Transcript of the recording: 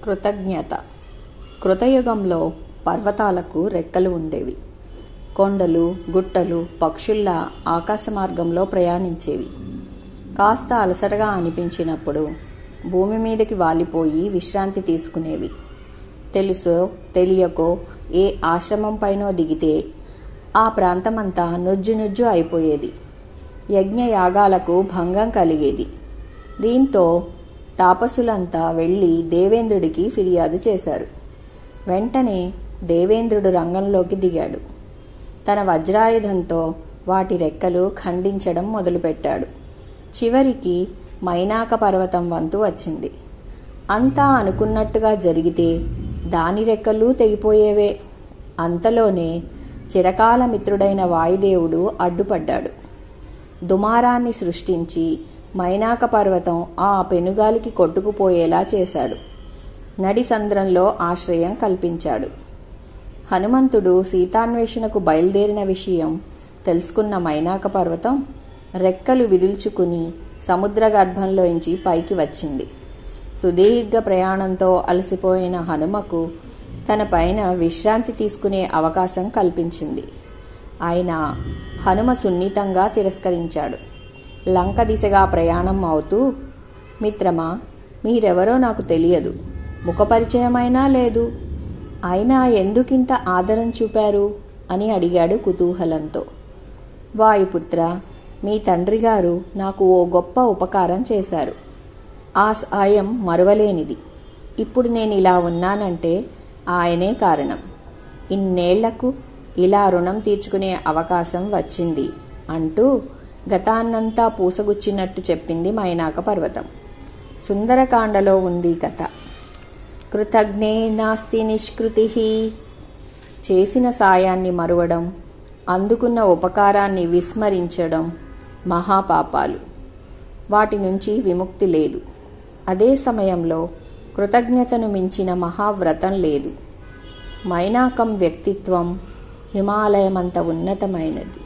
కృతజ్ఞత. కృతయుగంలో పర్వతాలకు రెక్కలు ఉండేవి. కొండలు, గుట్టలు పక్షుల్లా ఆకాశ మార్గంలో ప్రయాణించేవి. కాస్త అలసటగా అనిపించినప్పుడు భూమి మీదకి వాలిపోయి విశ్రాంతి తీసుకునేవి. తెలుసో తెలియకో ఏ ఆశ్రమం పైనో దిగితే ఆ ప్రాంతమంతా నుజ్జు నుజ్జు అయిపోయేది. యజ్ఞయాగాలకు భంగం కలిగేది. దీంతో తాపసులంతా వెళ్ళి దేవేంద్రుడికి ఫిర్యాదు చేశారు. వెంటనే దేవేంద్రుడు రంగంలోకి దిగాడు. తన వజ్రాయుధంతో వాటి రెక్కలు ఖండించడం మొదలుపెట్టాడు. చివరికి మైనాక పర్వతం వంతు వచ్చింది. అంతా అనుకున్నట్టుగా జరిగితే దాని రెక్కలు తెగిపోయేవే. అంతలోనే చిరకాల మిత్రుడైన వాయుదేవుడు అడ్డుపడ్డాడు. దుమారాన్ని సృష్టించి మైనాక పర్వతం ఆ పెనుగాలికి కొట్టుకుపోయేలా చేశాడు. నడి సంద్రంలో ఆశ్రయం కల్పించాడు. హనుమంతుడు సీతాన్వేషణకు బయలుదేరిన విషయం తెలుసుకున్న మైనాక పర్వతం రెక్కలు విదిల్చుకుని సముద్ర గర్భంలోంచి పైకి వచ్చింది. సుదీర్ఘ ప్రయాణంతో అలసిపోయిన హనుమకు తన పైన విశ్రాంతి తీసుకునే అవకాశం కల్పించింది. అయినా హనుమ సున్నితంగా తిరస్కరించాడు. లంక దిశగా ప్రయాణం అవుతూ, మిత్రమా, మీరెవరో నాకు తెలియదు, ముఖపరిచయమైనా లేదు, అయినా ఎందుకింత ఆదరం చూపారు అని అడిగాడు కుతూహలంతో. వాయుపుత్ర, మీ తండ్రి గారు నాకు ఓ గొప్ప ఉపకారం చేశారు. ఆ సాయం మరువలేనిది. ఇప్పుడు నేను ఇలా ఉన్నానంటే ఆయనే కారణం. ఇన్నేళ్లకు ఇలా రుణం తీర్చుకునే అవకాశం వచ్చింది అంటూ గతాన్నంతా పూసగుచ్చినట్టు చెప్పింది మైనాక పర్వతం. సుందరకాండలో ఉంది కథ. కృతజ్ఞే నాస్తి నిష్కృతి. చేసిన సాయాన్ని మరువడం, అందుకున్న ఉపకారాన్ని విస్మరించడం మహాపాపాలు. వాటి నుంచి విముక్తి లేదు. అదే సమయంలో కృతజ్ఞతను మించిన మహావ్రతం లేదు. మైనాకం వ్యక్తిత్వం హిమాలయమంత ఉన్నతమైనది.